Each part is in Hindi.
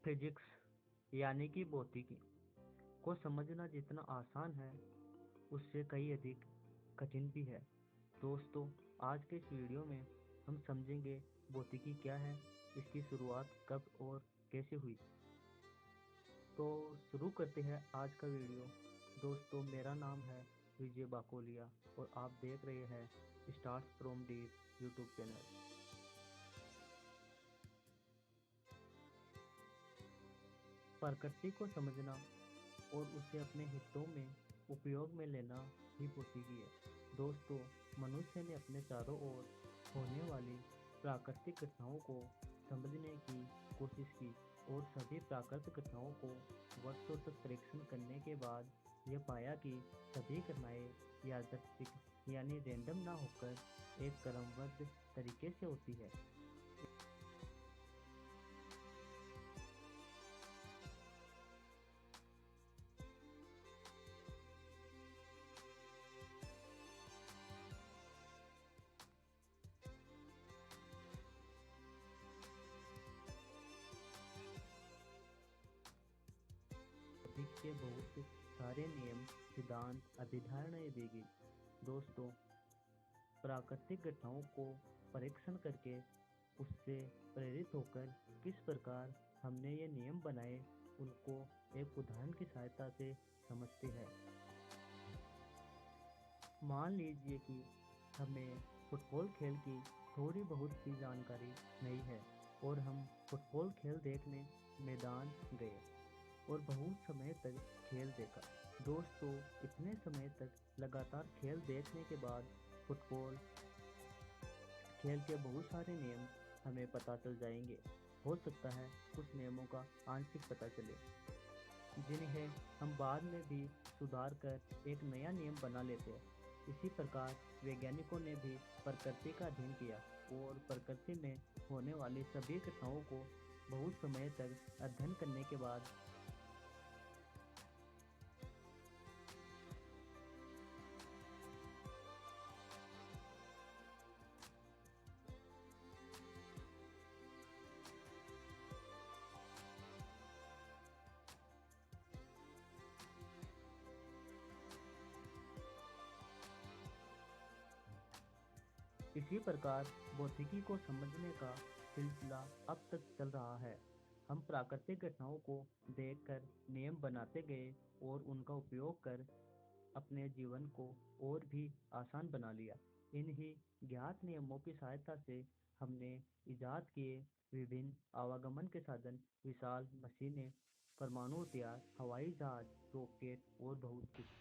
फिजिक्स यानी कि भौतिकी को समझना जितना आसान है उससे कई अधिक कठिन भी है। दोस्तों, आज के इस वीडियो में हम समझेंगे भौतिकी क्या है, इसकी शुरुआत कब और कैसे हुई। तो शुरू करते हैं आज का वीडियो। दोस्तों, मेरा नाम है विजय बाकोलिया और आप देख रहे हैं stars from deep YouTube channel. प्रकृति को समझना और उसे अपने हितों में उपयोग में लेना ही भौतिकी है। दोस्तों, मनुष्य ने अपने चारों ओर होने वाली प्राकृतिक घटनाओं को समझने की कोशिश की और सभी प्राकृतिक घटनाओं को वर्षों तक परीक्षण करने के बाद यह पाया कि सभी घटनाएं यादृच्छिक यानी रैंडम ना होकर एक क्रमबद्ध तरीके से होती है। भौतिक के बहुत सारे नियम, सिद्धांत, अभिधारणाएं दी गई। दोस्तों, प्राकृतिक घटनाओं को परीक्षण करके उससे प्रेरित होकर किस प्रकार हमने ये नियम बनाए, उनको एक उदाहरण की सहायता से समझते हैं। मान लीजिए कि हमें फुटबॉल खेल की थोड़ी बहुत सी जानकारी नहीं है और हम फुटबॉल खेल देखने मैदान गए और बहुत समय तक खेल देखा। दोस्तों, इतने समय तक लगातार खेल देखने के बाद फुटबॉल खेल के बहुत सारे नियम हमें पता चल जाएंगे। हो सकता है कुछ नियमों का आंशिक पता चले, जिन्हें हम बाद में भी सुधार कर एक नया नियम बना लेते हैं। इसी प्रकार वैज्ञानिकों ने भी प्रकृति का अध्ययन किया और प्रकृति में होने वाली सभी घटनाओं को बहुत समय तक अध्ययन करने के बाद इसी प्रकार भौतिकी को समझने का सिलसिला अब तक चल रहा है। हम प्राकृतिक घटनाओं को देखकर नियम बनाते गए और उनका उपयोग कर अपने जीवन को और भी आसान बना लिया। इन्हीं ज्ञात नियमों की सहायता से हमने इजाद किए विभिन्न आवागमन के साधन, विशाल मशीनें, परमाणु हथियार, हवाई जहाज, रॉकेट और बहुत कुछ।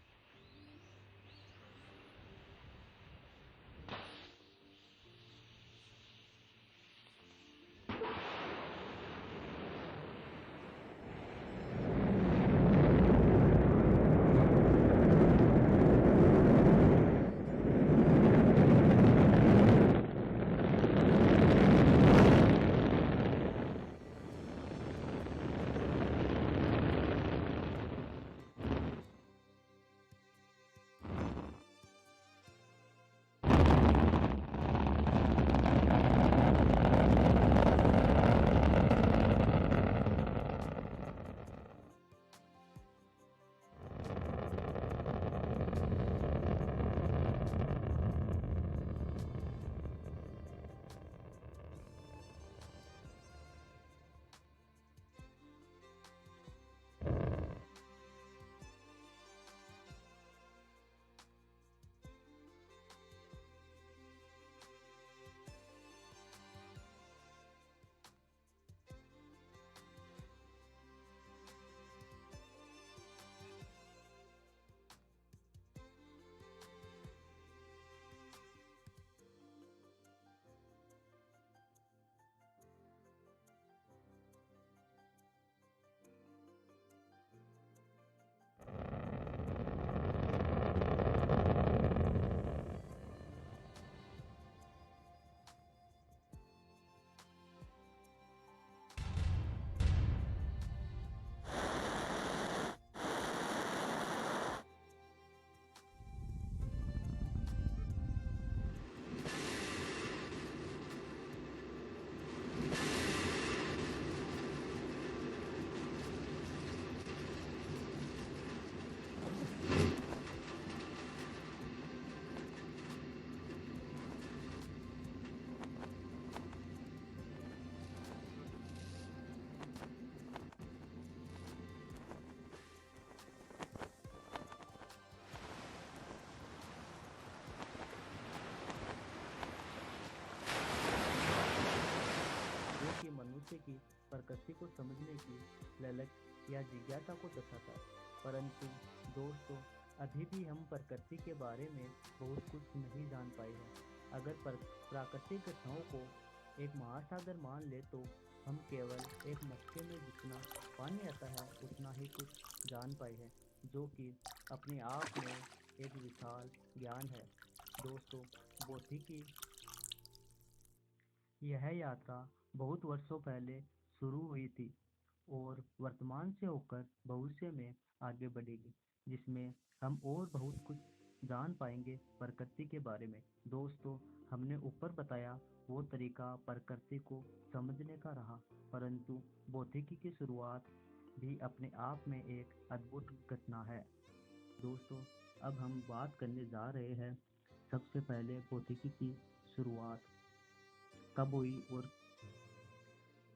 की प्रकृति को समझने की ललक या जिज्ञासा को दर्शाता है। परंतु दोस्तों, अभी भी हम प्रकृति के बारे में बहुत कुछ नहीं जान पाए हैं। अगर प्राकृतिक घटनाओं को एक महासागर मान ले तो हम केवल एक मटके में जितना पानी आता है उतना ही कुछ जान पाए हैं, जो कि अपने आप में एक विशाल ज्ञान है। दोस्तों, भौतिकी यह यात्रा बहुत वर्षों पहले शुरू हुई थी और वर्तमान से होकर भविष्य में आगे बढ़ेगी, जिसमें हम और बहुत कुछ जान पाएंगे प्रकृति के बारे में। दोस्तों, हमने ऊपर बताया वो तरीका प्रकृति को समझने का रहा, परंतु भौतिकी की शुरुआत भी अपने आप में एक अद्भुत घटना है। दोस्तों, अब हम बात करने जा रहे हैं सबसे पहले भौतिकी की शुरुआत कब हुई। और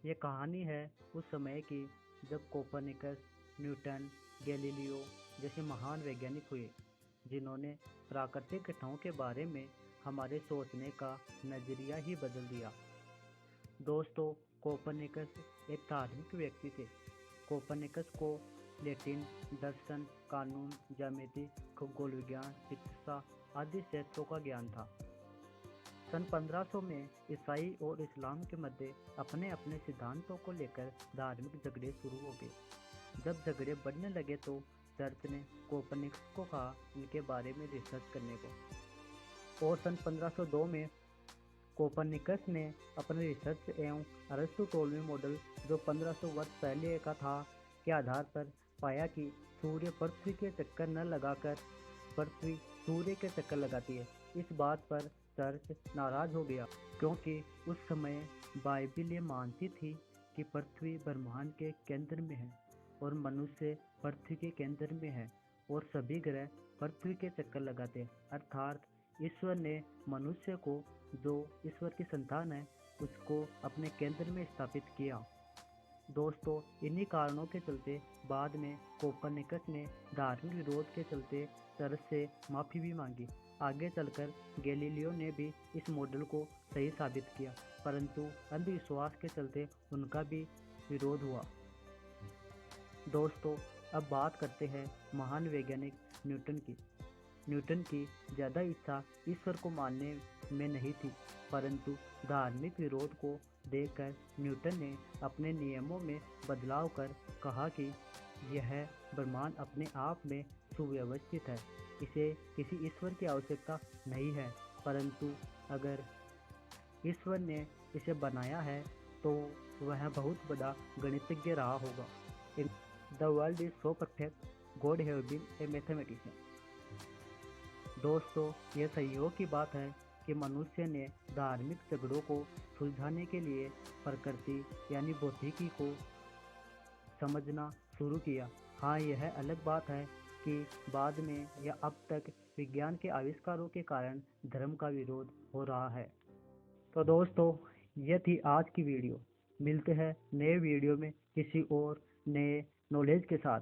ये कहानी है उस समय की जब कोपरनिकस, न्यूटन, गैलीलियो जैसे महान वैज्ञानिक हुए, जिन्होंने प्राकृतिक घटनाओं के बारे में हमारे सोचने का नजरिया ही बदल दिया। दोस्तों, कोपरनिकस एक धार्मिक व्यक्ति थे। कोपरनिकस को लैटिन, दर्शन, कानून, ज्यामिति, खगोल विज्ञान, चिकित्सा आदि क्षेत्रों का ज्ञान था। सन 1500 में ईसाई और इस्लाम के मध्य अपने अपने सिद्धांतों को लेकर धार्मिक झगड़े शुरू हो गए। जब झगड़े बढ़ने लगे तो चर्च ने कोपरनिकस को कहा इनके बारे में रिसर्च करने को। और सन 1502 में कोपरनिकस ने अपने रिसर्च एवं अरस्तुटोलवी मॉडल, जो 1500 वर्ष पहले का था, के आधार पर पाया कि सूर्य पृथ्वी के चक्कर न लगाकर पृथ्वी सूर्य के चक्कर लगाती है। इस बात पर चर्च नाराज हो गया, क्योंकि उस समय बाइबिल ये मानती थी कि पृथ्वी ब्रह्मांड के केंद्र में है और मनुष्य पृथ्वी के केंद्र में है और सभी ग्रह पृथ्वी के चक्कर लगाते हैं। अर्थात ईश्वर ने मनुष्य को, जो ईश्वर की संतान है, उसको अपने केंद्र में स्थापित किया। दोस्तों, इन्हीं कारणों के चलते बाद में कोपरनिकस ने धार्मिक विरोध के चलते चर्च से माफी भी मांगी। आगे चलकर गैलीलियो ने भी इस मॉडल को सही साबित किया, परंतु अंधविश्वास के चलते उनका भी विरोध हुआ। दोस्तों, अब बात करते हैं महान वैज्ञानिक न्यूटन की। न्यूटन की ज़्यादा इच्छा ईश्वर को मानने में नहीं थी, परंतु धार्मिक विरोध को देखकर न्यूटन ने अपने नियमों में बदलाव कर कहा कि यह ब्रह्मांड अपने आप में सुव्यवस्थित है, इसे किसी ईश्वर की आवश्यकता नहीं है। परंतु अगर ईश्वर ने इसे बनाया है तो वह बहुत बड़ा गणितज्ञ रहा होगा। The world is so perfect, God have been a mathematician. दोस्तों, यह सहयोग की बात है कि मनुष्य ने धार्मिक झगड़ों को सुलझाने के लिए प्रकृति यानी भौतिकी को समझना शुरू किया। हाँ, यह अलग बात है कि बाद में या अब तक विज्ञान के आविष्कारों के कारण धर्म का विरोध हो रहा है। तो दोस्तों, यह थी आज की वीडियो। मिलते हैं नए वीडियो में किसी और नए नॉलेज के साथ।